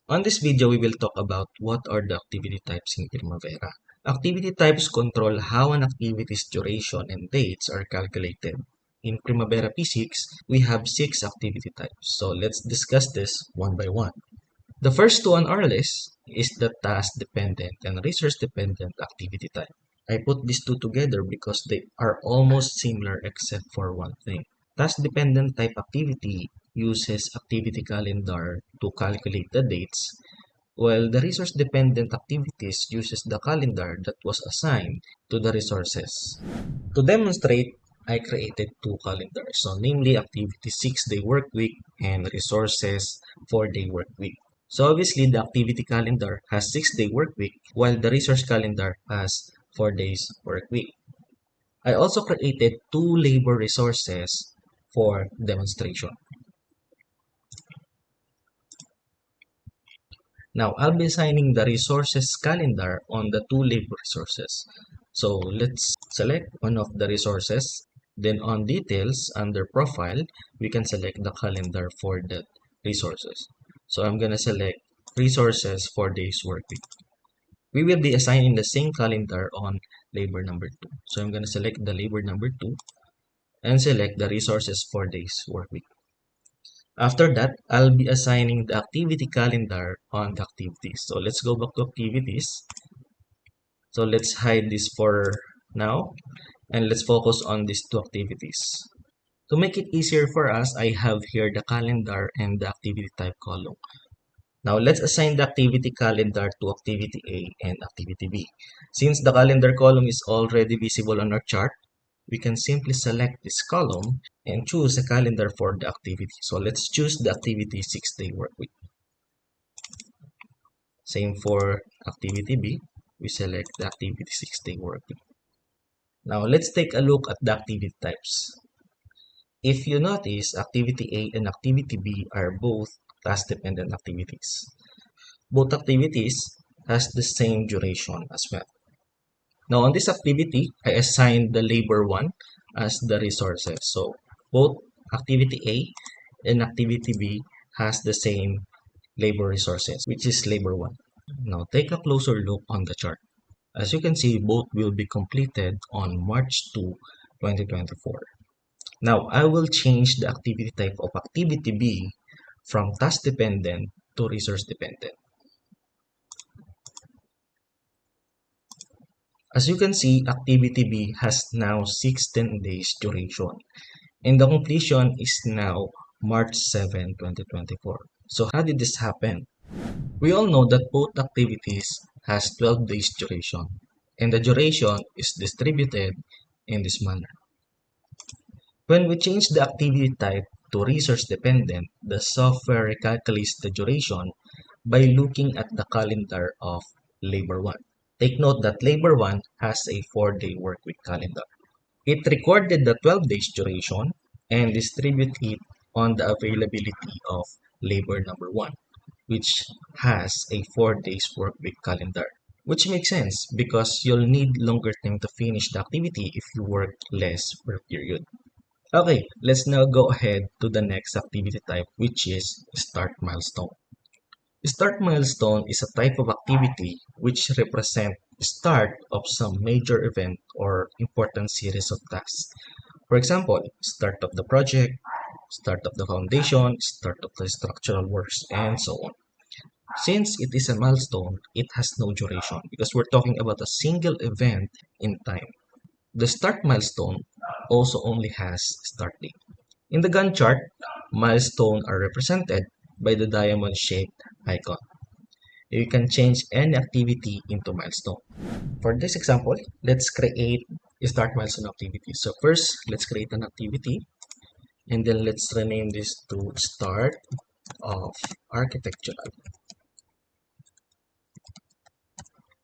On this video, we will talk about what are the activity types in Primavera. Activity types control how an activity's duration and dates are calculated. In Primavera P6, we have 6 activity types, so let's discuss this one by one. The first two on our list is the task-dependent and resource-dependent activity type. I put these two together because they are almost similar except for one thing. Task-dependent type activity uses activity calendar to calculate the dates, while the resource-dependent activities uses the calendar that was assigned to the resources. To demonstrate, I created two calendars, so namely activity 6-day work week and resources 4-day work week. So obviously the activity calendar has 6-day work week while the resource calendar has 4 days work week. I also created two labor resources for demonstration. Now I'll be assigning the resources calendar on the two labor resources. So let's select one of the resources. Then on details under profile, we can select the calendar for the resources. So I'm gonna select resources for days work week. We will be assigning the same calendar on labor number 2. So I'm gonna select the labor number 2 and select the resources for days work week. After that, I'll be assigning the activity calendar on the activities. So let's go back to activities. So let's hide this for now and let's focus on these two activities. To make it easier for us, I have here the calendar and the activity type column. Now let's assign the activity calendar to activity A and activity B. Since the calendar column is already visible on our chart, we can simply select this column and choose a calendar for the activity. So let's choose the activity 6-day work week. Same for activity B, we select the activity 6-day work week. Now let's take a look at the activity types. If you notice, activity A and activity B are both task-dependent activities. Both activities has the same duration as well. Now on this activity, I assigned the labor 1 as the resources. So both activity A and activity B has the same labor resources, which is labor 1. Now take a closer look on the chart. As you can see, both will be completed on March 2, 2024. Now I will change the activity type of activity B from task dependent to resource dependent. As you can see, activity B has now 16 days duration and the completion is now March 7, 2024. So how did this happen? We all know that both activities has 12 days duration and the duration is distributed in this manner. When we change the activity type to resource dependent, the software recalculates the duration by looking at the calendar of labor 1. Take note that labor 1 has a 4-day work week calendar. It recorded the 12 days duration and distributed it on the availability of labor number 1, which has a 4 days work week calendar. Which makes sense because you'll need longer time to finish the activity if you work less per period. Okay, let's now go ahead to the next activity type, which is start milestone. Start milestone is a type of activity which represent the start of some major event or important series of tasks. For example, start of the project, start of the foundation, start of the structural works, and so on. Since it is a milestone, it has no duration because we're talking about a single event in time. The start milestone also only has start date. In the Gantt chart, milestones are represented by the diamond-shaped icon. You can change any activity into milestone. For this example, let's create a start milestone activity. So first, let's create an activity and then let's rename this to start of architectural.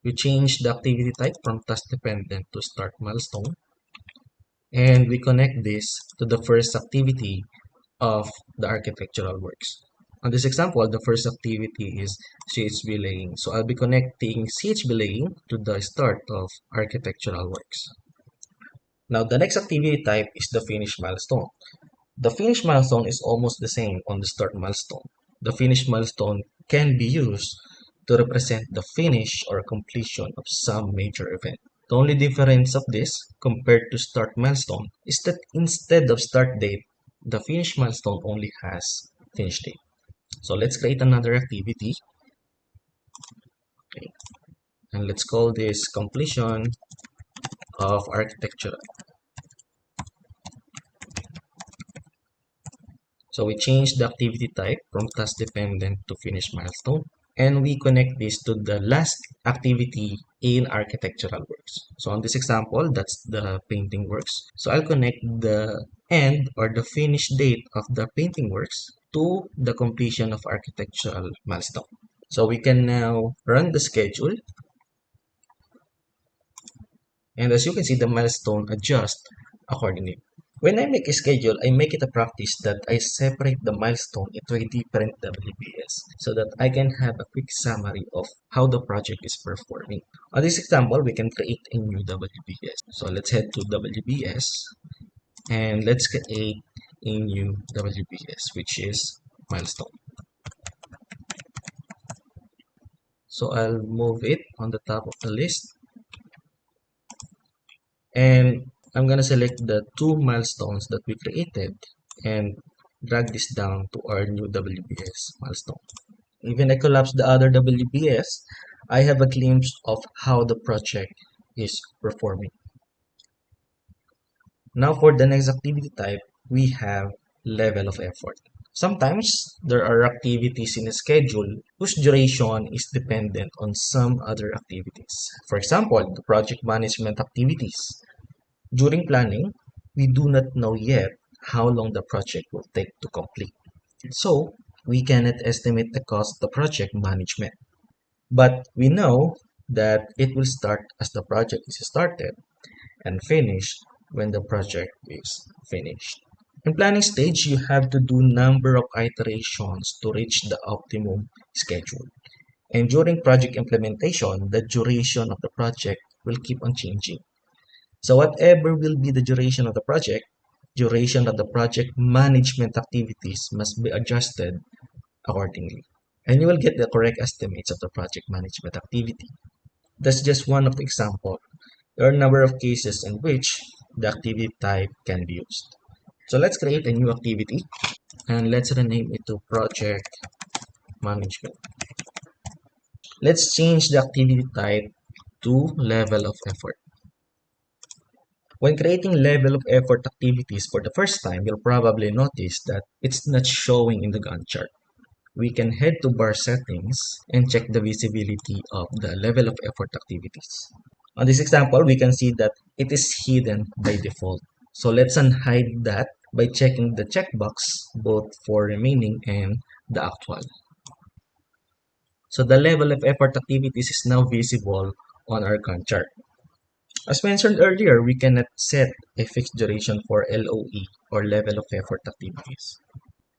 We change the activity type from task dependent to start milestone and we connect this to the first activity of the architectural works. On this example, the first activity is CHB laying. So I'll be connecting CHB laying to the start of architectural works. Now the next activity type is the finish milestone. The finish milestone is almost the same on the start milestone. The finish milestone can be used to represent the finish or completion of some major event. The only difference of this compared to start milestone is that instead of start date, the finish milestone only has finish date. So let's create another activity. Okay. And let's call this completion of architecture. So we change the activity type from task dependent to finish milestone, and we connect this to the last activity in architectural works. So on this example, that's the painting works. So I'll connect the end or the finish date of the painting works to the completion of architectural milestone. So we can now run the schedule, and as you can see, the milestone adjust accordingly. When I make a schedule, I make it a practice that I separate the milestone into a different WBS so that I can have a quick summary of how the project is performing. On this example, we can create a new WBS. So let's head to WBS and let's create a new WBS, which is milestone. So I'll move it on the top of the list, and I'm gonna select the two milestones that we created and drag this down to our new WBS milestone. Even I collapse the other WBS, I have a glimpse of how the project is performing. Now for the next activity type, we have level of effort. Sometimes there are activities in a schedule whose duration is dependent on some other activities. For example, the project management activities. During planning, we do not know yet how long the project will take to complete. So, we cannot estimate the cost of the project management. But we know that it will start as the project is started and finish when the project is finished. In planning stage, you have to do number of iterations to reach the optimum schedule. And during project implementation, the duration of the project will keep on changing. So whatever will be the duration of the project management activities must be adjusted accordingly. And you will get the correct estimates of the project management activity. That's just one of the examples. There are a number of cases in which the activity type can be used. So let's create a new activity and let's rename it to project management. Let's change the activity type to level of effort. When creating level of effort activities for the first time, you'll probably notice that it's not showing in the Gantt chart. We can head to bar settings and check the visibility of the level of effort activities. On this example, we can see that it is hidden by default. So let's unhide that by checking the checkbox both for remaining and the actual. So the level of effort activities is now visible on our Gantt chart. As mentioned earlier, we cannot set a fixed duration for LOE or level of effort activities.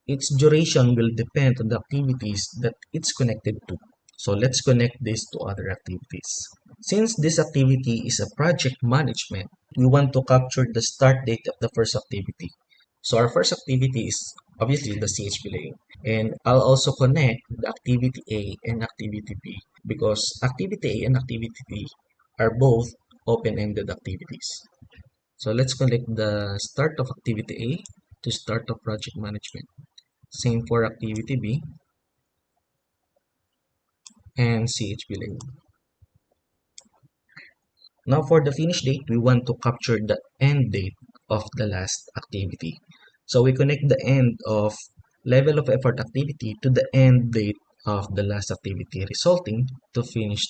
Its duration will depend on the activities that it's connected to. So let's connect this to other activities. Since this activity is a project management, we want to capture the start date of the first activity. So our first activity is obviously the CHP lane. And I'll also connect the activity A and activity B because activity A and activity B are both open-ended activities. So let's connect the start of activity A to start of project management. Same for activity B and CHP lane. Now for the finish date, we want to capture the end date of the last activity. So we connect the end of level of effort activity to the end date of the last activity, resulting to finish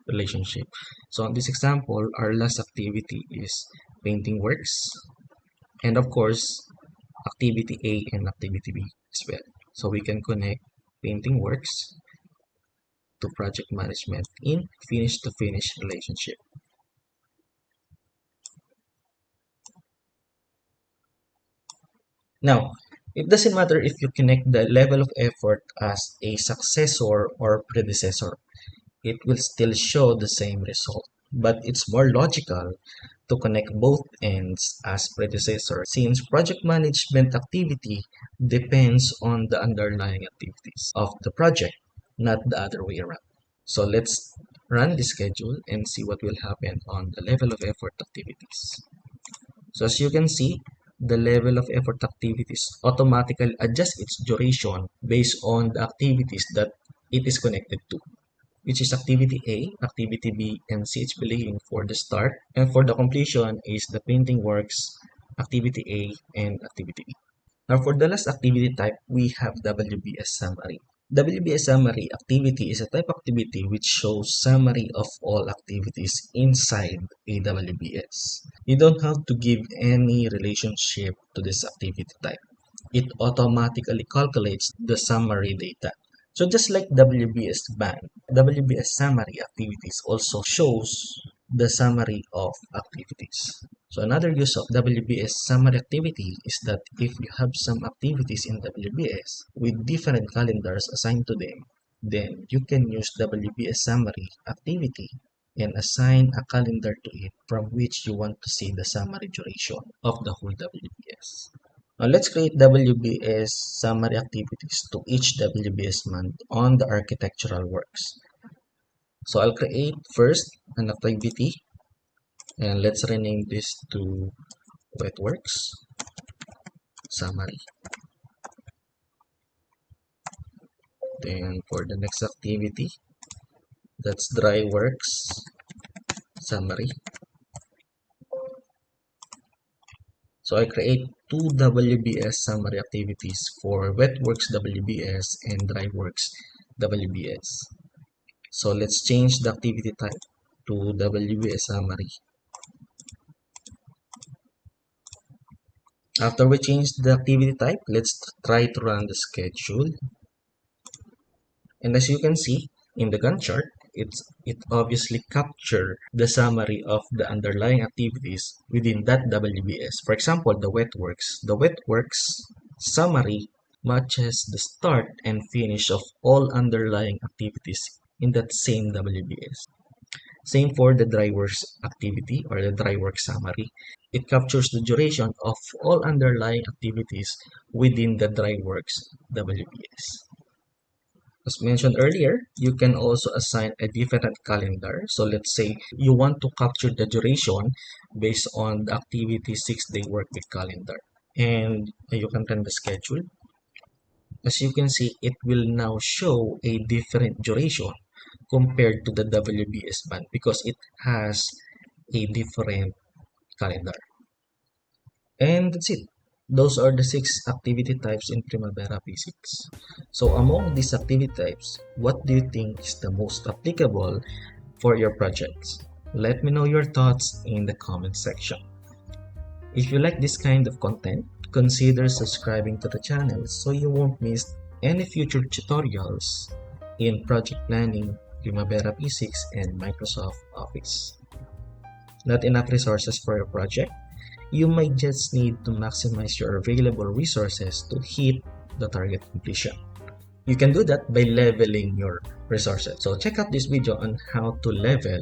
relationship. So on this example, our last activity is painting works, and of course, activity A and activity B as well. So we can connect painting works to project management in finish to finish relationship. Now, it doesn't matter if you connect the level of effort as a successor or predecessor, it will still show the same result. But it's more logical to connect both ends as predecessor since project management activity depends on the underlying activities of the project. not the other way around. So let's run the schedule and see what will happen on the level of effort activities. So as you can see, the level of effort activities automatically adjusts its duration based on the activities that it is connected to, which is activity A, activity B, and CH belaying for the start, and for the completion is the painting works, activity A, and activity B. Now for the last activity type, we have WBS summary. WBS summary activity is a type activity which shows summary of all activities inside a WBS. You don't have to give any relationship to this activity type. It automatically calculates the summary data. So just like WBS band, WBS summary activities also shows the summary of activities. So another use of WBS summary activity is that if you have some activities in WBS with different calendars assigned to them, then you can use WBS summary activity and assign a calendar to it from which you want to see the summary duration of the whole WBS. Now let's create WBS summary activities to each WBS month on the architectural works. So I'll create first an activity and let's rename this to wet works summary. Then for the next activity, that's dry works summary. So I create two WBS summary activities for wet works WBS and dry works WBS. So let's change the activity type to WBS summary. After we change the activity type, let's try to run the schedule. And as you can see in the Gantt chart, it obviously captures the summary of the underlying activities within that WBS. For example, the wet works. The wet works summary matches the start and finish of all underlying activities in that same WBS. Same for the dry works activity or the dry work summary. It captures the duration of all underlying activities within the dry works WBS. As mentioned earlier, you can also assign a different calendar. So let's say you want to capture the duration based on the activity 6-day work week calendar. And you can run the schedule. As you can see, it will now show a different duration compared to the WBS band because it has a different calendar. And that's it. Those are the 6 activity types in Primavera P6. So among these activity types, what do you think is the most applicable for your projects? Let me know your thoughts in the comment section. If you like this kind of content, consider subscribing to the channel so you won't miss any future tutorials in project planning, Primavera P6, and Microsoft Office. Not enough resources for your project? You might just need to maximize your available resources to hit the target completion. You can do that by leveling your resources. So check out this video on how to level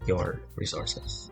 your resources.